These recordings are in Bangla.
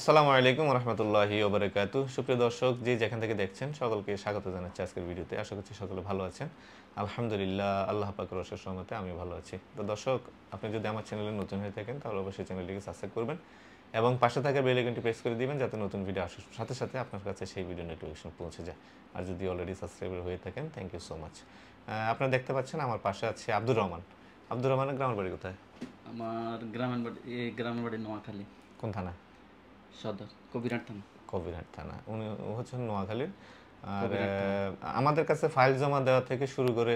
আসসালামু আলাইকুম রহমতুল্লাহি ওবারাকাতু। সুপ্রিয় দর্শক, যে যেখান থেকে দেখছেন সকলকে স্বাগত জানাচ্ছি আজকের ভিডিওতে। আশা করছি সকলে ভালো আছেন। আলহামদুলিল্লাহ, আল্লাহ পাকের অশেষ রহমতে আমি ভালো আছি। তো দর্শক, আপনি যদি আমার চ্যানেলে নতুন হয়ে থাকেন তাহলে অবশ্যই চ্যানেলটিকে সাবস্ক্রাইব করবেন এবং পাশে থাকা বেল আইকনটি প্রেস করে দিবেন যাতে নতুন ভিডিও আসার সাথে সাথে আপনার কাছে সেই ভিডিও নোটিফিকেশন পৌঁছে যায়। আর যদি অলরেডি সাবস্ক্রাইবার হয়ে থাকেন, থ্যাংক ইউ সো মাচ। আপনারা দেখতে পাচ্ছেন আমার পাশে আছে আব্দুর রহমান। আব্দুর রহমানের গ্রামের বাড়ি কোথায়? আমার গ্রামের বাড়ি নোয়াখালী কোন থানা? সদর কবিরহাট থানা। কবিরহাট থানা। উনি হচ্ছেন নোয়াখালীর। আর কবিরহাট থানা। আমাদের কাছে ফাইল জমা দেওয়া থেকে শুরু করে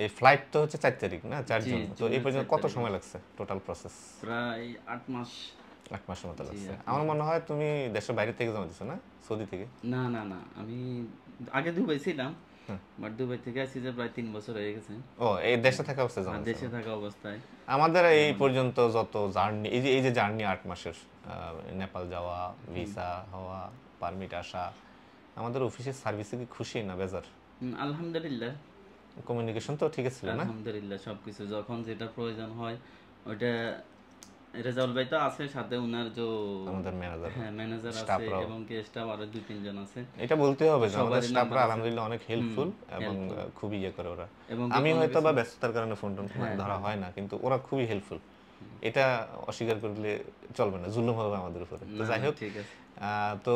এই ফ্লাইট তো হচ্ছে 4 তারিখ না, 4 জি, জুন। তো এই পর্যন্ত 4 কত তারিখে। সময় লাগছে টোটাল প্রসেস? প্রায় 8 মাস। 8 মাসের মতো জি, লাগছে। 8 আমার মাস। মনে হয় তুমি দেশের বাইরে থেকে জমা দিছো না, সৌদি থেকে? না না না, আমি আগে দুবাই ছিলাম, হুম। বাট দুবাই থেকে আসছি যে প্রায় 3 বছর হয়ে গেছে। ও, এই দেশে থাকা অবস্থায় জমা আর দিছো? দেশে থাকা অবস্থায় আমাদের এই পর্যন্ত যত জার্নি, এই যে জার্নি 8 মাসের, নেপাল যাওয়া, ভিসা হওয়া, পারমিট আসা, আমাদের অফিসের সার্ভিসে কি খুশি না বেজার? আলহামদুলিল্লাহ। কমিউনিকেশন তো ঠিক ছিল না? আলহামদুলিল্লাহ, সবকিছু যখন যেটা প্রয়োজন হয় ওইটা রেজাউল ভাই তো আছে সাথে, উনার যে আমাদের ম্যানেজার, হ্যাঁ ম্যানেজার আছে স্টাফরাও, এবং কি স্টাফ আরো 2-3 জন আছে। এটা বলতে হবে যে আমাদের সবারই নাম্বার স্টাফরা আছে। আলহামদুলিল্লাহ অনেক হেল্পফুল এবং helpful। খুবই ইয়ে করে ওরা। এবং আমি কোনো হয়তো কিছু বা ব্যস্ততার কারণে ফোন টোন ধরা হয় না, কিন্তু ওরা খুবই হেল্পফুল। এটা অস্বীকার করলে চলবে না, জুলুম হবে আমাদের উপরে। তো না যাই না, হোক, ঠিক আছে। তো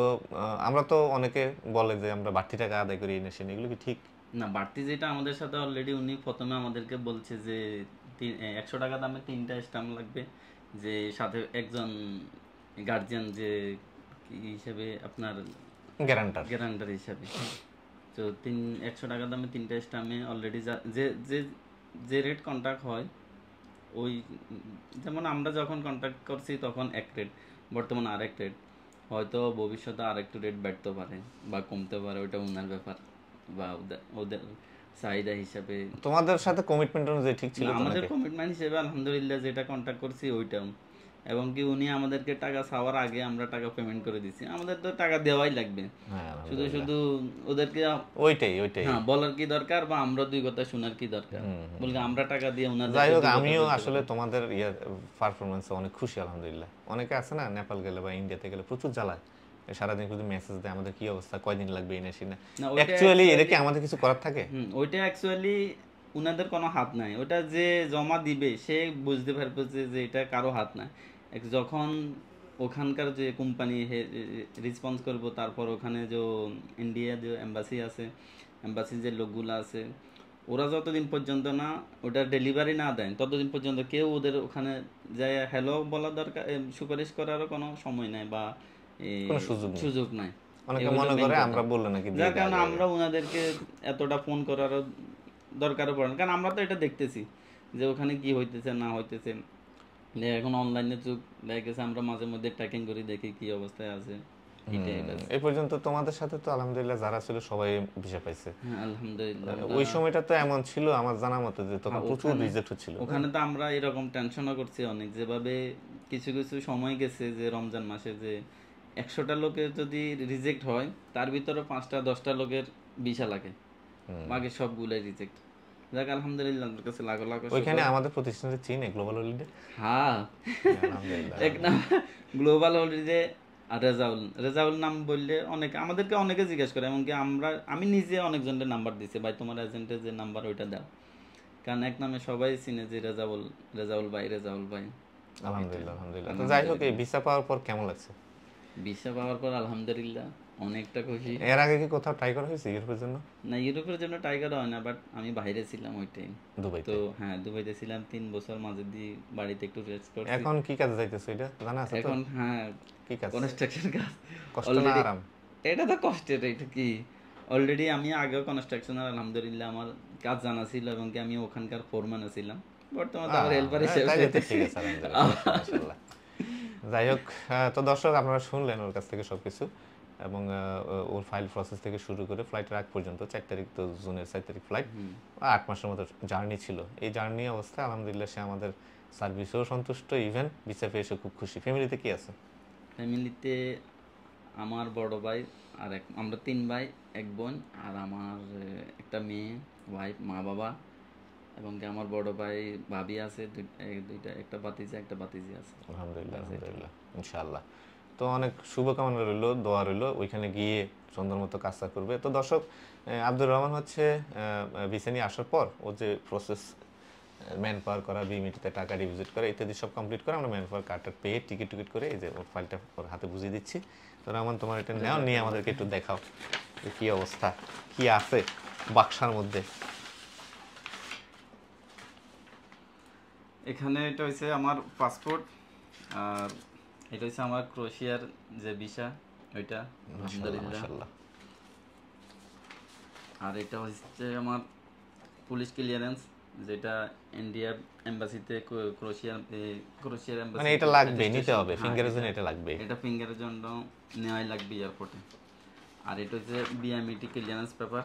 আমরা তো অনেকে বলে যে আমরা বাড়তি টাকা আদায় করি এই নেশন, এগুলো কি ঠিক? না, বাড়তি যেটা আমাদের সাথে অলরেডি উনি প্রথমে আমাদেরকে বলছে যে 100 টাকা দামে 3টা স্টাম্প লাগবে, যে সাথে একজন গার্জিয়ান, যে কি হিসেবে আপনার গ্যারান্টার। গ্যারান্টার হিসাবে। তো 100 টাকা দামে 3টা স্টাম্পে অলরেডি যে যে যে রেট কন্ট্রাক্ট হয় ওই, যেমন আমরা যখন কন্ট্যাক্ট করছি তখন এক রেট, বর্তমানে আরেক রেট, হয়তো ভবিষ্যতে আরেকটু রেট বাড়তে পারে বা কমতে পারে, ওটা ওনার ব্যাপার, বা ওদের চাহিদা হিসাবে। তোমাদের সাথে কমিটমেন্ট অনুযায়ী ঠিক ছিল না, তো আমাদের নাকি? কমিটমেন্ট হিসেবে আলহামদুলিল্লাহ যেটা কন্ট্যাক্ট করছি ওইটাও, এবং কি উনি আমাদেরকে টাকা চাওয়ার আগে আমরা টাকা পেমেন্ট করে দিছি। আমাদের তো টাকা দেওয়াই লাগবে, হ্যাঁ, শুধু আলহামদুলিল্লাহ। শুধু ওদেরকে ওইটাই। হ্যাঁ বলার কি দরকার, বা আমরা দুই কথা শোনার কি দরকার, বলকে আমরা টাকা দিয়ে ওনাদের যাই হোক, দুই কথা আমিও বলতে আসলে পারি। তোমাদের পারফরমেন্সে অনেক খুশি আলহামদুলিল্লাহ। অনেকে আছে না, নেপাল গেলে বা ইন্ডিয়াতে গেলে প্রচুর জ্বালায়, সারাদিন শুধু মেসেজ দেয় আমাদের কি অবস্থা, কয়দিন লাগবে এই নেশি না। না, ওইটা অ্যাকচুয়ালি এটা কি আমাদের কিছু করার থাকে? ওইটা অ্যাকচুয়ালি উনাদের কোনো হাত নাই, ওটা যে জমা দিবে সে বুঝতে পারবে যে এটা কারো হাত নাই। যখন ওখানকার যে কোম্পানি রেসপন্স করবো, তারপর ওখানে যে ইন্ডিয়া যে এম্বাসি আছে, এম্বাসির যে লোকগুলো আছে, ওরা যতদিন পর্যন্ত না ওটা ডেলিভারি না দেয় ততদিন পর্যন্ত কেউ ওদের ওখানে যায় হ্যালো বলা দরকার, সুপারিশ করারও কোনো সময় নাই বা কোনো সুযোগ নেই। সুযোগ নাই। অনেকে এই হলো মনে main করে কথা। আমরা বললে নাকি দিয়ে যার দেওয়া কারণে যাবে। আমরা ওনাদেরকে এতটা ফোন করারও দরকারও পড়ে না, কারণ আমরা তো এটা দেখতেছি যে ওখানে কি হইতেছে না হইতেছে। এখন অনলাইনে যুগ, দেখা গেছে আমরা মাঝে মধ্যে ট্র্যাকিং করি, দেখি কি অবস্থায় আছে। এটাই ব্যাস। এই পর্যন্ত তোমাদের সাথে তো আলহামদুলিল্লাহ যারা ছিল সবাই ভিসা পাইছে। হ্যাঁ আলহামদুলিল্লাহ। ওই সময়টা তো এমন ছিল আমার জানা মতে যে তখন হ্যাঁ, প্রচুর রিজেক্ট হচ্ছিল। ওখানে তো আমরা এরকম টেনশনও করছি অনেক, যেভাবে কিছু কিছু সময় গেছে যে রমজান মাসে যে 100টা লোকের যদি রিজেক্ট হয়, তার ভিতরে 5টা 10টা লোকের ভিসা লাগে, বাকি সবগুলাই রিজেক্ট। যাক আলহামদুলিল্লাহ, আপনার কাছে লাখো লাখো ওইখানে শুকর। আমাদের প্রতিষ্ঠানের চিনে গ্লোবাল হলিডে। হ্যাঁ, আলহামদুলিল্লাহ। এক নাম গ্লোবাল হলিডে। আর রেজাউল, রেজাউল নাম বললে আমাদেরকে অনেকে জিজ্ঞেস করে, এমনকি আমি নিজে অনেকজনের নাম্বার দিছি, ভাই তোমার এজেন্টের যে নাম্বার ওইটা দাও, কারণ এক নামে সবাই চিনে যে রেজাউল, রেজাউল ভাই, রেজাউল ভাই। আলহামদুলিল্লাহ। তো যাই হোক, এই ভিসা পাওয়ার পর কেমন লাগছে? ভিসা পাওয়ার পর আলহামদুলিল্লাহ অনেকটা খুশি। এর আগে কি কোথাও ট্রাই করা হয়েছে ইউরোপের জন্য? না, ইউরোপের জন্য টাইগার হয় না, বাট আমি বাইরে ছিলাম ওই টাইম। দুবাইতে? তো হ্যাঁ, দুবাইতে ছিলাম 3 বছর, মাঝে দিয়ে বাড়িতে একটু রেস্ট করছি। এখন কি কাজে যাইতেছো এটা জানা আছে তো? এখন হ্যাঁ, কি কাজ? কনস্ট্রাকশন কাজ। কষ্ট না অলরেডি আরাম? এটা তো কষ্টের, এটা কি, অলরেডি আমি আগেও কনস্ট্রাকশনের আলহামদুলিল্লাহ আমার কাজ জানা ছিল, এবং কি আমি ওখানকার ফোরম্যানও ছিলাম, বর্তমানে আমার হেল্পার হিসেবে তাইলে তো ঠিক আছে আলহামদুলিল্লাহ, মাশাআল্লাহ। যাই হোক, তো দর্শক আপনারা শুনলেন ওর কাছ থেকে সবকিছু, এবং ওর ফাইল প্রসেস থেকে শুরু করে ফ্লাইটের আগ পর্যন্ত। 4 তারিখ তো জুনের 4 তারিখ ফ্লাইট, 8 মাসের মতো জার্নি ছিল। এই জার্নি অবস্থায় আলহামদুলিল্লাহ সে আমাদের সার্ভিসেও সন্তুষ্ট, ইভেন ভিসা পেয়ে এসে খুব খুশি। ফ্যামিলিতে কি আছে? ফ্যামিলিতে আমার বড় ভাই আর আমরা 3 ভাই, এক বোন, আর আমার একটা মেয়ে, ওয়াইফ, মা বাবা, এবং কি আমার বড় ভাই ভাবি আছে, দুইটা, একটা ভাতিজা একটা ভাতিজি আছে। আলহামদুলিল্লাহ, ইনশাআল্লাহ। তো অনেক শুভকামনা রইল, দোয়া রইল, ওইখানে গিয়ে সুন্দর মতো কাজটা করবে। তো দর্শক, আব্দুর রহমান হচ্ছে ভিসা নিয়ে আসার পর ও যে প্রসেস ম্যান পাওয়ার করা, বিএমইটিতে টাকা ডিপোজিট করা ইত্যাদি সব কমপ্লিট করে আমরা ম্যান পাওয়ার কার্ডটা পেয়ে টিকিট করে এই যে ওর ফাইলটা ওর হাতে বুঝিয়ে দিচ্ছি। তো রহমান, তোমার এটা নেও, নিয়ে আমাদেরকে একটু দেখাও যে কী অবস্থা, কি আছে বাক্সার মধ্যে। এখানে এটা হচ্ছে আমার পাসপোর্ট, আর এটা হচ্ছে আমার ক্রোয়েশিয়ার যে ভিসা ওইটা, আলহামদুলিল্লাহ। মাশাআল্লাহ। আর এটা হচ্ছে আমার পুলিশ ক্লিয়ারেন্স, যেটা ইন্ডিয়া এমবাসিতে ক্রোয়েশিয়ার এমবাসি, মানে এটা লাগবে, নিতে হবে, ফিঙ্গারের জন্য এটা লাগবে, এটা ফিঙ্গারের জন্য নেওয়াই লাগবে এয়ারপোর্টে। আর এটা হচ্ছে BMET clearance paper,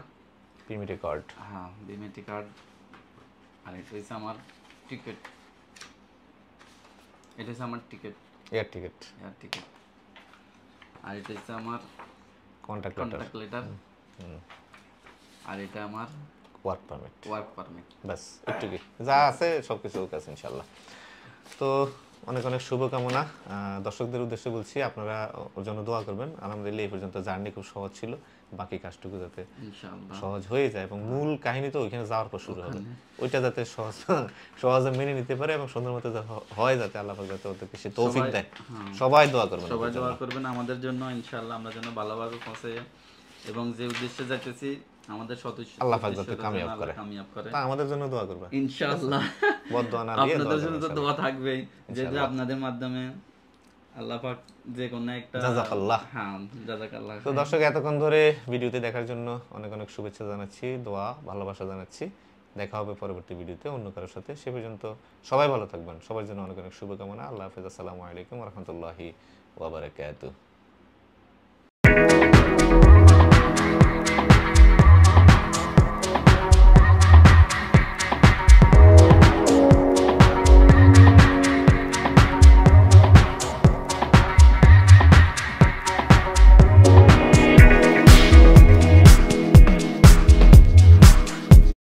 BMET card. হ্যাঁ বিএমইটি কার্ড। আর এটা হচ্ছে আমার টিকিট, এটা হচ্ছে আমার টিকিট, এয়ার টিকিট। আর এটা হচ্ছে আমার কন্ট্যাক্ট লেটার। আর এটা আমার ওয়ার্ক পারমিট। বাস একটু কি যা আছে সবকিছু ওর কাছে ইনশাআল্লাহ। তো অনেক অনেক শুভকামনা। দর্শকদের উদ্দেশ্যে বলছি, আপনারা ওর জন্য দোয়া করবেন। আলহামদুলিল্লাহ এই পর্যন্ত জার্নি খুব সহজ ছিল, বাকি কাজটুকু যাতে ইনশাআল্লাহ সহজ হয়ে যায়, এবং মূল কাহিনী তো ওইখানে যাওয়ার পর শুরু হবে, ওইটা যাতে সহজে মেনে নিতে পারে এবং সুন্দর মতো হয়, যাতে আল্লাহ পাক যাতে ওদেরকে সে তৌফিক দেয়। সবাই দোয়া করবেন, সবাই দোয়া করবেন আমাদের জন্য, ইনশাআল্লাহ আমরা যেন ভালোভাবে পৌঁছে, এবং যে উদ্দেশ্যে যাইতেছি আমাদের সদস্য আল্লাহ পাক যাতে কামিয়াব করে। তা আমাদের জন্য দোয়া করবেন ইনশাআল্লাহ। বদদোয়া না দিয়ে আপনাদের জন্য তো দোয়া থাকবেই, যেহেতু আপনাদের মাধ্যমে আল্লাহ পাক যে কোনো একটা জাযাকাল্লাহ। হ্যাঁ জাযাকাল্লাহ। তো দর্শক, এতক্ষণ ধরে ভিডিওতে দেখার জন্য অনেক অনেক শুভেচ্ছা জানাচ্ছি, দোয়া ভালোবাসা জানাচ্ছি। দেখা হবে পরবর্তী ভিডিওতে অন্য কারোর সাথে। সে পর্যন্ত সবাই ভালো থাকবেন, সবার জন্য অনেক অনেক শুভকামনা। আল্লাহ হাফেজ। আসসালামু আলাইকুম ওয়া রাহমাতুল্লাহি ওয়া বারাকাতুহু।